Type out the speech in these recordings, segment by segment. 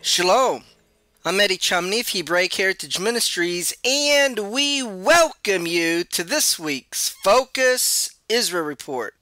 Shalom. I'm Eddie Chumney of Hebraic Heritage Ministries, and we welcome you to this week's Focus Israel Report.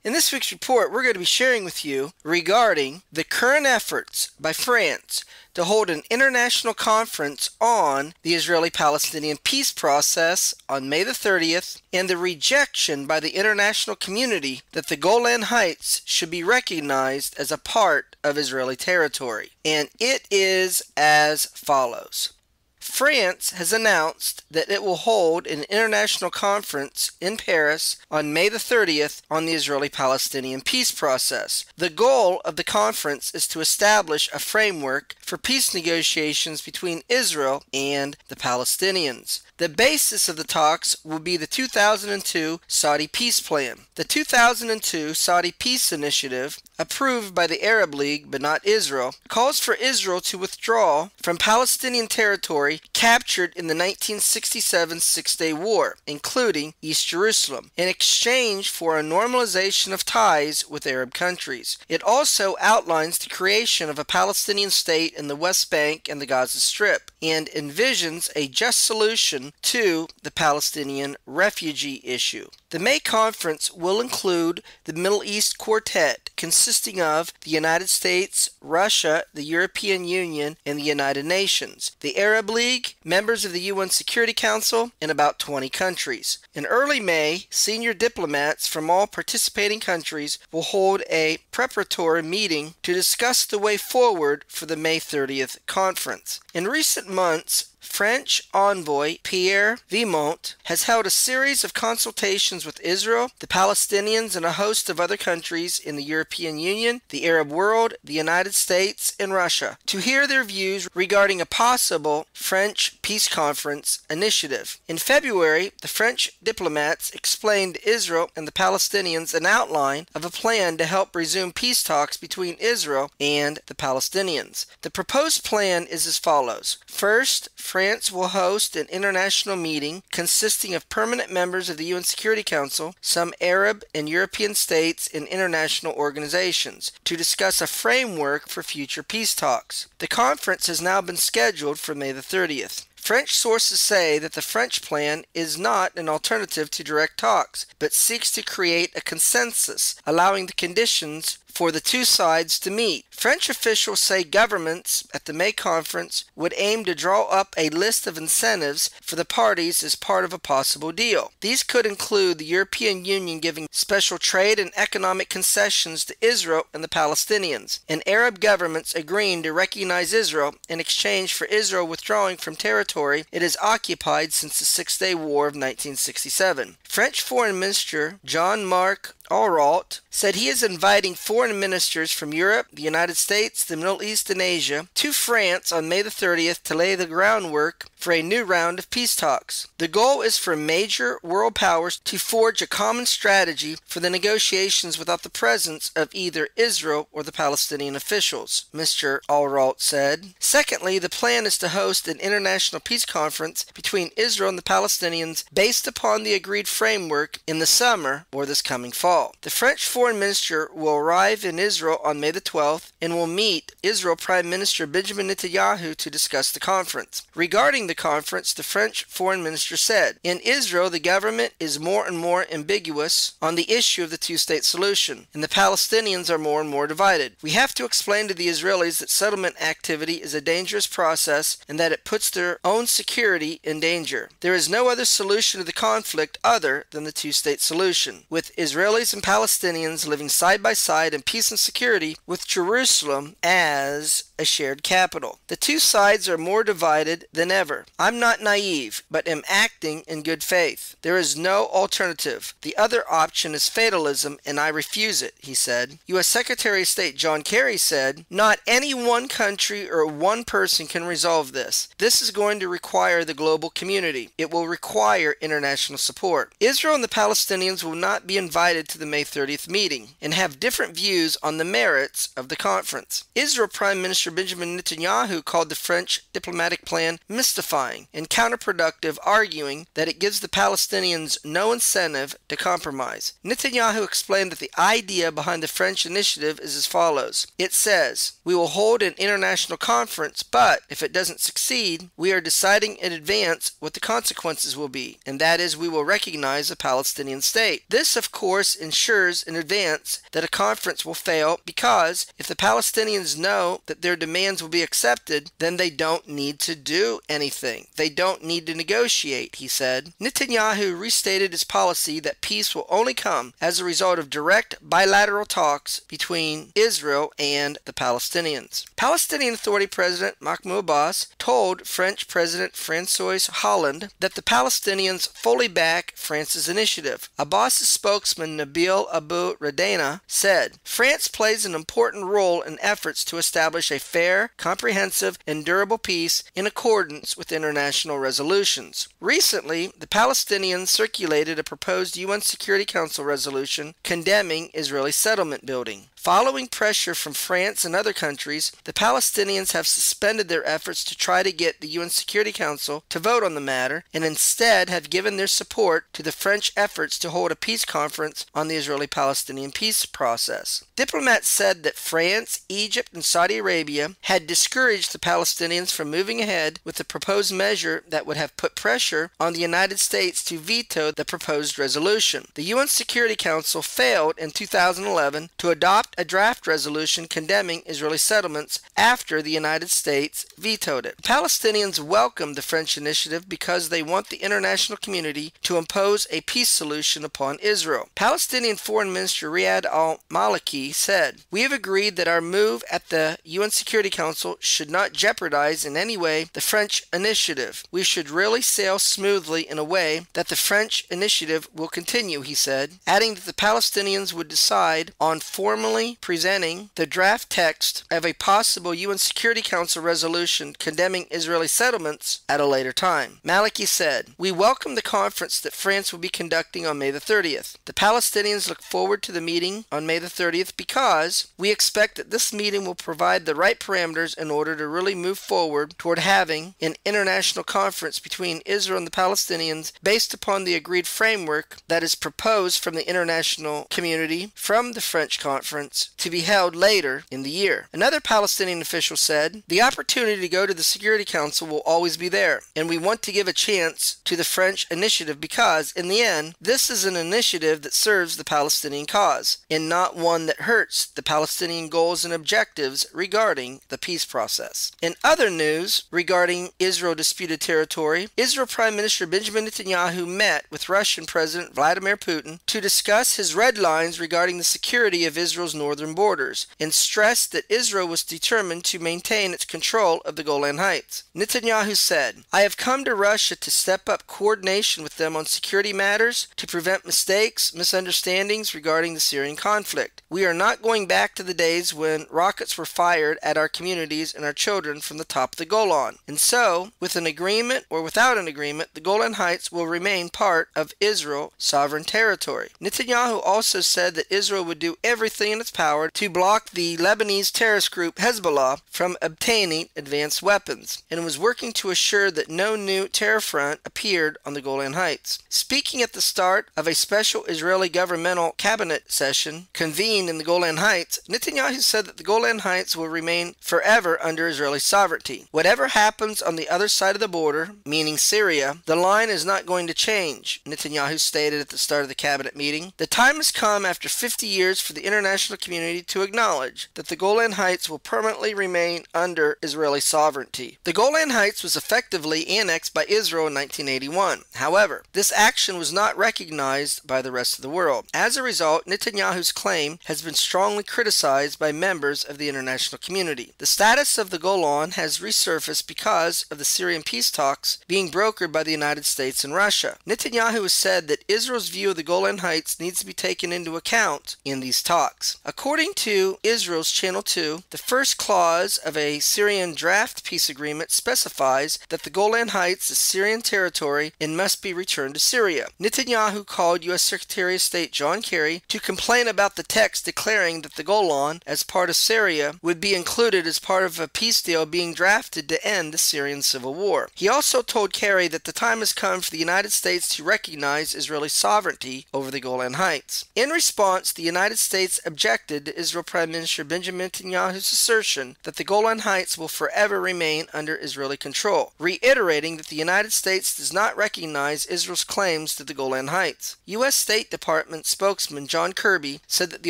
In this week's report, we're going to be sharing with you regarding the current efforts by France to hold an international conference on the Israeli-Palestinian peace process on May the 30th, and the rejection by the international community that the Golan Heights should be recognized as a part of Israeli territory. And it is as follows. France has announced that it will hold an international conference in Paris on May the 30th on the Israeli-Palestinian peace process. The goal of the conference is to establish a framework for peace negotiations between Israel and the Palestinians. The basis of the talks will be the 2002 Saudi Peace Plan. The 2002 Saudi Peace Initiative, approved by the Arab League but not Israel, calls for Israel to withdraw from Palestinian territory captured in the 1967 Six-Day War, including East Jerusalem, in exchange for a normalization of ties with Arab countries. It also outlines the creation of a Palestinian state in the West Bank and the Gaza Strip, and envisions a just solution to the Palestinian refugee issue. The May conference will include the Middle East Quartet, consisting of the United States, Russia, the European Union, and the United Nations, the Arab League, members of the UN Security Council, and about 20 countries. In early May, senior diplomats from all participating countries will hold a preparatory meeting to discuss the way forward for the May 30th conference. In recent months, French envoy Pierre Vimont has held a series of consultations with Israel, the Palestinians, and a host of other countries in the European Union, the Arab world, the United States, and Russia to hear their views regarding a possible French peace conference initiative. In February, the French diplomats explained to Israel and the Palestinians an outline of a plan to help resume peace talks between Israel and the Palestinians. The proposed plan is as follows. First, France will host an international meeting consisting of permanent members of the UN Security Council, some Arab and European states, and international organizations to discuss a framework for future peace talks. The conference has now been scheduled for May the 30th. French sources say that the French plan is not an alternative to direct talks, but seeks to create a consensus, allowing the conditions for the two sides to meet. French officials say governments at the May conference would aim to draw up a list of incentives for the parties as part of a possible deal. These could include the European Union giving special trade and economic concessions to Israel and the Palestinians, and Arab governments agreeing to recognize Israel in exchange for Israel withdrawing from territory it has occupied since the Six-Day War of 1967. French Foreign Minister Jean-Marc Ayrault said he is inviting foreign ministers from Europe, the United States, the Middle East, and Asia to France on May the 30th to lay the groundwork for a new round of peace talks. The goal is for major world powers to forge a common strategy for the negotiations without the presence of either Israel or the Palestinian officials, Mr. Ayrault said. Secondly, the plan is to host an international peace conference between Israel and the Palestinians based upon the agreed framework in the summer or this coming fall. The French foreign minister will arrive in Israel on May the 12th and will meet Israel Prime Minister Benjamin Netanyahu to discuss the conference. Regarding the conference, the French foreign minister said, "In Israel, the government is more and more ambiguous on the issue of the two-state solution, and the Palestinians are more and more divided. We have to explain to the Israelis that settlement activity is a dangerous process and that it puts their own security in danger. There is no other solution to the conflict other than the two-state solution, with Israelis and Palestinians living side by side in peace and security, with Jerusalem as a shared capital. The two sides are more divided than ever. I'm not naive, but am acting in good faith. There is no alternative. The other option is fatalism, and I refuse it," he said. U.S. Secretary of State John Kerry said, "Not any one country or one person can resolve this. This is going to require the global community. It will require international support. Israel and the Palestinians will not be invited to the May 30th meeting and have different views on the merits of the conference." Israel Prime Minister Minister Benjamin Netanyahu called the French diplomatic plan mystifying and counterproductive, arguing that it gives the Palestinians no incentive to compromise. Netanyahu explained that the idea behind the French initiative is as follows. It says, "We will hold an international conference, but if it doesn't succeed, we are deciding in advance what the consequences will be, and that is we will recognize a Palestinian state. This, of course, ensures in advance that a conference will fail because if the Palestinians know that their demands will be accepted, then they don't need to do anything. They don't need to negotiate," he said. Netanyahu restated his policy that peace will only come as a result of direct bilateral talks between Israel and the Palestinians. Palestinian Authority President Mahmoud Abbas told French President François Hollande that the Palestinians fully back France's initiative. Abbas's spokesman Nabil Abu Radena said, "France plays an important role in efforts to establish a fair, comprehensive, and durable peace in accordance with international resolutions." Recently, the Palestinians circulated a proposed UN Security Council resolution condemning Israeli settlement building. Following pressure from France and other countries, the Palestinians have suspended their efforts to try to get the UN Security Council to vote on the matter and instead have given their support to the French efforts to hold a peace conference on the Israeli-Palestinian peace process. Diplomats said that France, Egypt, and Saudi Arabia had discouraged the Palestinians from moving ahead with the proposed measure that would have put pressure on the United States to veto the proposed resolution. The UN Security Council failed in 2011 to adopt a draft resolution condemning Israeli settlements after the United States vetoed it. The Palestinians welcomed the French initiative because they want the international community to impose a peace solution upon Israel. Palestinian Foreign Minister Riyad al-Maliki said, "We have agreed that our move at the UN Security Council should not jeopardize in any way the French initiative. We should really sail smoothly in a way that the French initiative will continue," he said, adding that the Palestinians would decide on formally presenting the draft text of a possible UN Security Council resolution condemning Israeli settlements at a later time. Maliki said, "We welcome the conference that France will be conducting on May the 30th. The Palestinians look forward to the meeting on May the 30th because we expect that this meeting will provide the right parameters in order to really move forward toward having an international conference between Israel and the Palestinians based upon the agreed framework that is proposed from the international community from the French conference to be held later in the year." Another Palestinian official said, "The opportunity to go to the Security Council will always be there, and we want to give a chance to the French initiative because, in the end, this is an initiative that serves the Palestinian cause, and not one that hurts the Palestinian goals and objectives regarding the peace process." In other news regarding Israel disputed territory, Israel Prime Minister Benjamin Netanyahu met with Russian President Vladimir Putin to discuss his red lines regarding the security of Israel's northern borders and stressed that Israel was determined to maintain its control of the Golan Heights. Netanyahu said, "I have come to Russia to step up coordination with them on security matters to prevent mistakes, misunderstandings regarding the Syrian conflict. We are not going back to the days when rockets were fired at our communities and our children from the top of the Golan. And so, with an agreement or without an agreement, the Golan Heights will remain part of Israel's sovereign territory." Netanyahu also said that Israel would do everything in its power to block the Lebanese terrorist group Hezbollah from obtaining advanced weapons, and was working to assure that no new terror front appeared on the Golan Heights. Speaking at the start of a special Israeli governmental cabinet session convened in the Golan Heights, Netanyahu said that the Golan Heights will remain forever under Israeli sovereignty. "Whatever happens on the other side of the border, meaning Syria, the line is not going to change," Netanyahu stated at the start of the cabinet meeting. "The time has come after 50 years for the international community to acknowledge that the Golan Heights will permanently remain under Israeli sovereignty." The Golan Heights was effectively annexed by Israel in 1981. However, this action was not recognized by the rest of the world. As a result, Netanyahu's claim has been strongly criticized by members of the international community. The status of the Golan has resurfaced because of the Syrian peace talks being brokered by the United States and Russia. Netanyahu has said that Israel's view of the Golan Heights needs to be taken into account in these talks. According to Israel's Channel 2, the first clause of a Syrian draft peace agreement specifies that the Golan Heights is Syrian territory and must be returned to Syria. Netanyahu called U.S. Secretary of State John Kerry to complain about the text declaring that the Golan, as part of Syria, would be included as part of a peace deal being drafted to end the Syrian civil war. He also told Kerry that the time has come for the United States to recognize Israeli sovereignty over the Golan Heights. In response, the United States objected to Israel Prime Minister Benjamin Netanyahu's assertion that the Golan Heights will forever remain under Israeli control, reiterating that the United States does not recognize Israel's claims to the Golan Heights. U.S. State Department spokesman John Kirby said that the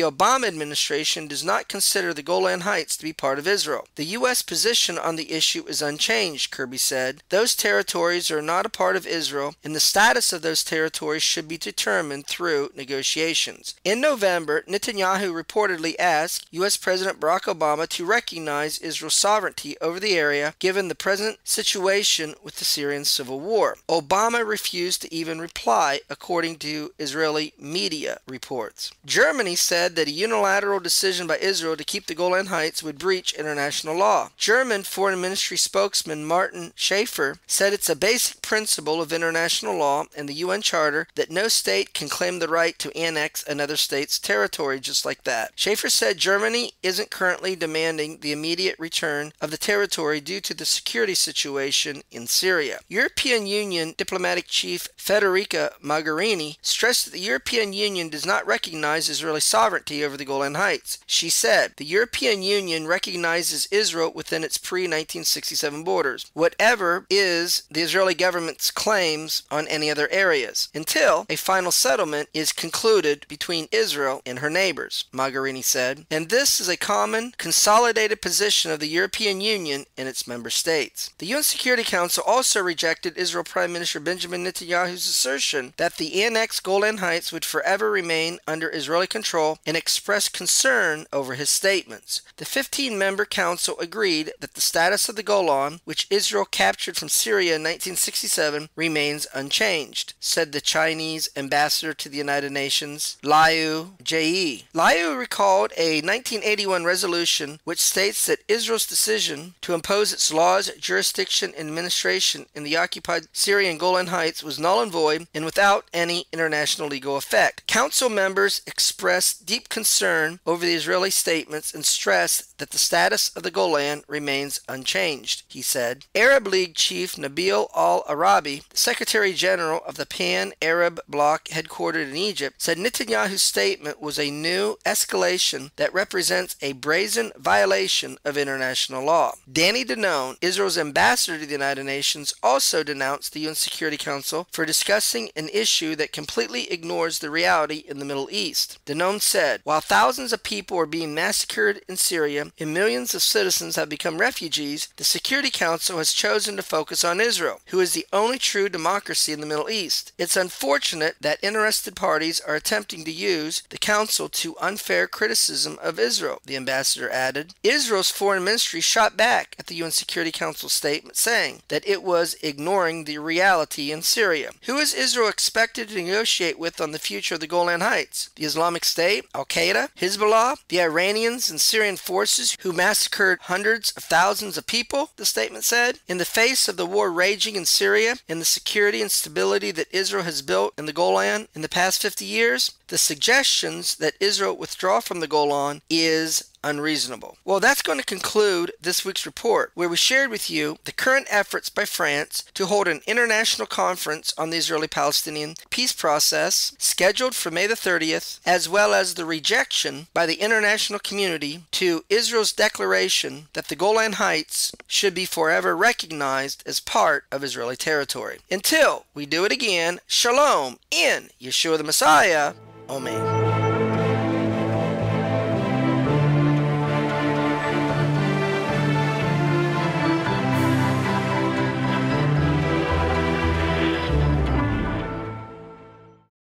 Obama administration does not consider the Golan Heights to be part of Israel. The U.S. position on the issue is unchanged, Kirby said. Those territories are not a part of Israel, and the status of those territories should be determined through negotiations. In November, Netanyahu reportedly asked U.S. President Barack Obama to recognize Israel's sovereignty over the area given the present situation with the Syrian civil war. Obama refused to even reply, according to Israeli media reports. Germany said that a unilateral decision by Israel to keep the Golan Heights would breach international law. German Foreign Ministry spokesman Martin Schäfer said it's a basic principle of international law and the UN Charter that no state can claim the right to annex another state's territory just like that. Schäfer said Germany isn't currently demanding the immediate return of the territory due to the security situation in Syria. European Union diplomatic chief Federica Mogherini stressed that the European Union does not recognize Israeli sovereignty over the Golan Heights. She said, the European Union recognizes Israel within its pre-1967 borders, whatever is the Israeli government's claims on any other areas, until a final settlement is concluded between Israel and her neighbors, Mogherini said. And this is a common, consolidated position of the European Union and its member states. The UN Security Council also rejected Israel Prime Minister Benjamin Netanyahu's assertion that the annexed Golan Heights would forever remain under Israeli control and expressed concern over his statements. The 15-member council agreed that the status of the Golan, which Israel captured from Syria in 1967, remains unchanged, said the Chinese ambassador to the United Nations, Liu Jie. Liu recalled a 1981 resolution which states that Israel's decision to impose its laws, jurisdiction, and administration in the occupied Syrian Golan Heights was null and void and without any international legal effect. Council members expressed deep concern over the Israeli statements and stressed that the status of the Golan remains unchanged, he said. Arab League chief Nabil al-Arabi, Secretary General of the Pan-Arab Bloc headquartered in Egypt, said Netanyahu's statement was a new escalation that represents a brazen violation of international law. Danny Danone, Israel's ambassador to the United Nations, also denounced the UN Security Council for discussing an issue that completely ignores the reality in the Middle East. Danone said, while thousands of people are being massacred in Syria and millions of citizens have become refugees, the Security Council has chosen to focus on Israel, who is the only true democracy in the Middle East. It's unfortunate that interested parties are attempting to use the Council to unfair criticism of Israel, the ambassador added. Israel's foreign ministry shot back at the UN Security Council statement, saying that it was ignoring the reality in Syria. Who is Israel expected to negotiate with on the future of the Golan Heights? The Islamic State, Al-Qaeda, Hezbollah, the Iranians and Syrian forces who massacred hundreds of thousands of people, the statement said. In the face of the war raging in Syria and the security and stability that Israel has built in the Golan in the past 50 years, the suggestions that Israel withdraw from the Golan is unreasonable. Well, that's going to conclude this week's report, where we shared with you the current efforts by France to hold an international conference on the Israeli-Palestinian peace process scheduled for May the 30th, as well as the rejection by the international community to Israel's declaration that the Golan Heights should be forever recognized as part of Israeli territory. Until we do it again, Shalom in Yeshua the Messiah. Amen.